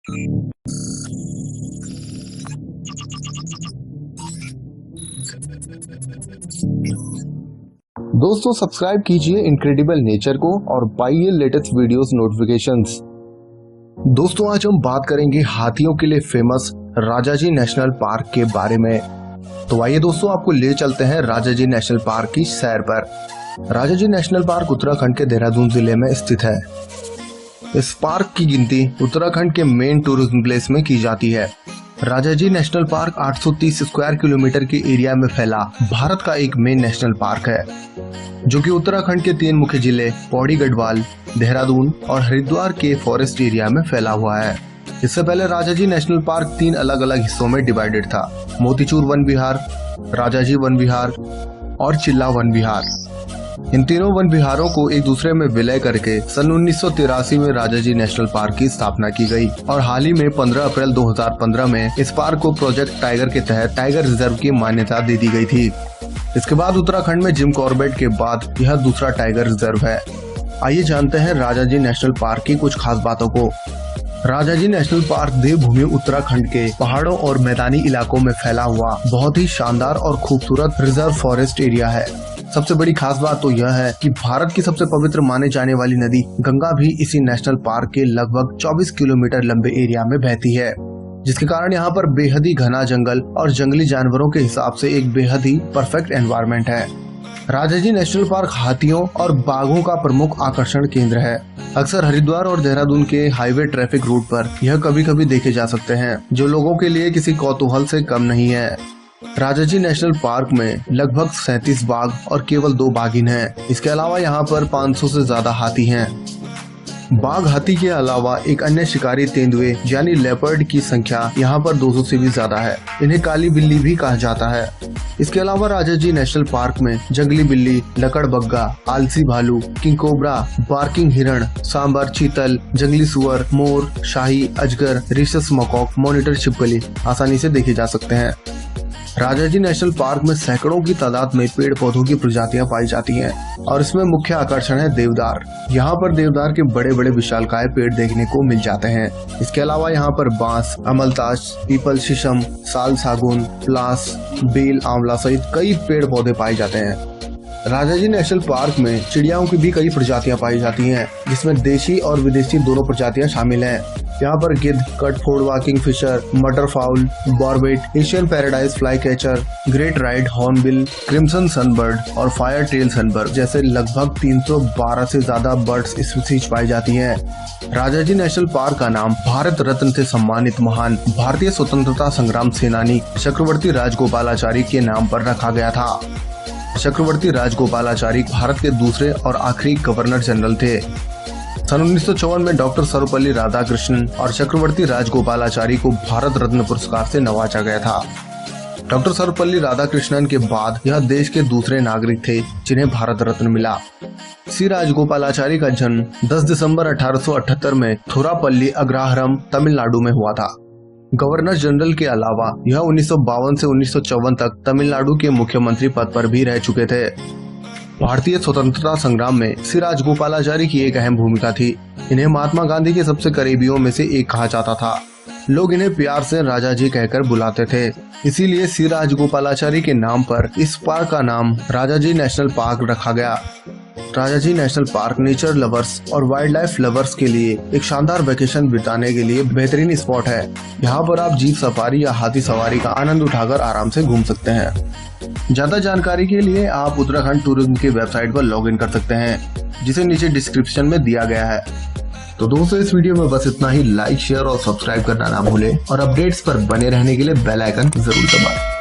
दोस्तों सब्सक्राइब कीजिए incredible nature को और पाइए लेटेस्ट वीडियोस नोटिफिकेशंस। दोस्तों आज हम बात करेंगे हाथियों के लिए फेमस राजाजी नेशनल पार्क के बारे में। तो आइए दोस्तों आपको ले चलते हैं राजाजी नेशनल पार्क की सैर पर। राजाजी नेशनल पार्क उत्तराखंड के देहरादून जिले में स्थित है। इस पार्क की गिनती उत्तराखंड के मेन टूरिज्म प्लेस में की जाती है। Rajaji national park 830 square kilometre के एरिया में फैला भारत का एक मेन नेशनल पार्क है, जो कि उत्तराखंड के 3 मुख्य जिले पौड़ी, गढ़वाल, देहरादून और हरिद्वार के फॉरेस्ट एरिया में फैला हुआ है। इससे पहले राजाजी नेशनल पार्क 3 अलग अलग हिस्सों में डिवाइडेड था: मोतीचूर वन विहार, राजाजी वन विहार और चिल्ला वन विहार। इन तीनों वन विहारों को एक दूसरे में विलय करके सन 1983 में राजाजी नेशनल पार्क की स्थापना की गई और हाल ही में 15 अप्रैल 2015 में इस पार्क को प्रोजेक्ट टाइगर के तहत टाइगर रिजर्व की मान्यता दे दी गई थी। इसके बाद उत्तराखंड में जिम कॉर्बेट के बाद यह दूसरा टाइगर रिजर्व है। आइए जानते हैं राजाजी नेशनल पार्क की कुछ खास बातों को। राजाजी नेशनल पार्क देवभूमि उत्तराखंड के पहाड़ों और मैदानी इलाकों में फैला हुआ बहुत ही शानदार और खूबसूरत रिजर्व फॉरेस्ट एरिया है। सबसे बड़ी खास बात तो यह है कि भारत की सबसे पवित्र माने जाने वाली नदी गंगा भी इसी नेशनल पार्क के लगभग 24 किलोमीटर लंबे एरिया में बहती है, जिसके कारण यहाँ पर बेहद ही घना जंगल और जंगली जानवरों के हिसाब से एक बेहद ही परफेक्ट एनवायरनमेंट है। राजाजी नेशनल पार्क हाथियों और बाघों का प्रमुख आकर्षण केंद्र है। अक्सर हरिद्वार और देहरादून के हाईवे ट्रैफिक रूट पर यह कभी कभी देखे जा सकते हैं, जो लोगों के लिए किसी कौतूहल से कम नहीं है। राजाजी नेशनल पार्क में लगभग 37 बाघ और केवल 2 बाघिन हैं। इसके अलावा यहाँ पर 500 से ज्यादा हाथी हैं। बाघ हाथी के अलावा एक अन्य शिकारी तेंदुए यानी लेपर्ड की संख्या यहाँ पर 200 से भी ज्यादा है। इन्हें काली बिल्ली भी कहा जाता है। इसके अलावा राजाजी नेशनल पार्क में जंगली बिल्ली, लकड़बग्गा, आलसी भालू, किंग कोबरा, बार्किंग हिरण, सांबर चीतल, जंगली सुअर, मोर, शाही अजगर, रिसस मकॉक, मॉनिटर छिपकली आसानी से देखे जा सकते हैं। राजाजी नेशनल पार्क में सैकड़ों की तादाद में पेड़ पौधों की प्रजातियां पाई जाती हैं और इसमें मुख्य आकर्षण है देवदार। यहाँ पर देवदार के बड़े बड़े विशालकाय पेड़ देखने को मिल जाते हैं। इसके अलावा यहाँ पर बांस, अमलतास, पीपल, शीशम, साल, सागौन, प्लास, बेल, आंवला सहित कई पेड़ पौधे पाए जाते हैं। राजाजी नेशनल पार्क में चिड़ियाओं की भी कई प्रजातियां पाई जाती हैं, जिसमें देशी और विदेशी दोनों प्रजातियां शामिल हैं। यहाँ पर गिद्ध, कटफोड़वा, किंगफिशर, मटर fowl, barbet, Asian paradise flycatcher, great राइड हॉर्नबिल, क्रिम्सन सनबर्ड और फायर टेल सनबर्ड जैसे लगभग 312 से ज्यादा बर्ड्स स्पीशीज पाई जाती हैं। राजाजी नेशनल पार्क का नाम भारत रत्न से सम्मानित महान भारतीय स्वतंत्रता संग्राम सेनानी चक्रवर्ती राजगोपालाचारी के नाम पर रखा गया था। चक्रवर्ती राजगोपालाचारी भारत के दूसरे और आखिरी गवर्नर जनरल थे। सन 1954 में डॉक्टर सर्वपल्ली राधाकृष्णन और चक्रवर्ती राजगोपालाचारी को भारत रत्न पुरस्कार से नवाजा गया था। डॉक्टर सर्वपल्ली राधाकृष्णन के बाद यह देश के दूसरे नागरिक थे जिन्हें भारत रत्न मिला। श्री राजगोपालाचारी का जन्म 10 दिसंबर 1878 में थोरापल्ली, अग्रहारम, तमिलनाडु में हुआ था। गवर्नर जनरल के अलावा यह 1952 से 1954 तक तमिलनाडु के मुख्यमंत्री पद पर भी रह चुके थे। भारतीय स्वतंत्रता संग्राम में श्री राजगोपालाचारी की एक अहम भूमिका थी। इन्हें महात्मा गांधी के सबसे करीबियों में से एक कहा जाता था। लोग इन्हें प्यार से राजा जी कहकर बुलाते थे। इसीलिए श्री राजगोपालाचारी के नाम पर इस पार्क का नाम राजाजी नेशनल पार्क रखा गया। Rajaji national park nature lovers और वाइल्ड लाइफ लवर्स के लिए एक शानदार वेकेशन बिताने के लिए बेहतरीन स्पॉट है। यहाँ पर आप जीप सफारी या हाथी सवारी का आनंद उठाकर आराम से घूम सकते हैं। ज्यादा जानकारी के लिए आप उत्तराखंड टूरिज्म की वेबसाइट पर लॉगिन कर सकते हैं, जिसे नीचे डिस्क्रिप्शन में दिया गया है। तो दोस्तों इस वीडियो में बस इतना ही। लाइक, शेयर और सब्सक्राइब करना ना भूलें और अपडेट्स पर बने रहने के लिए बेल आइकन जरूर दबाएं।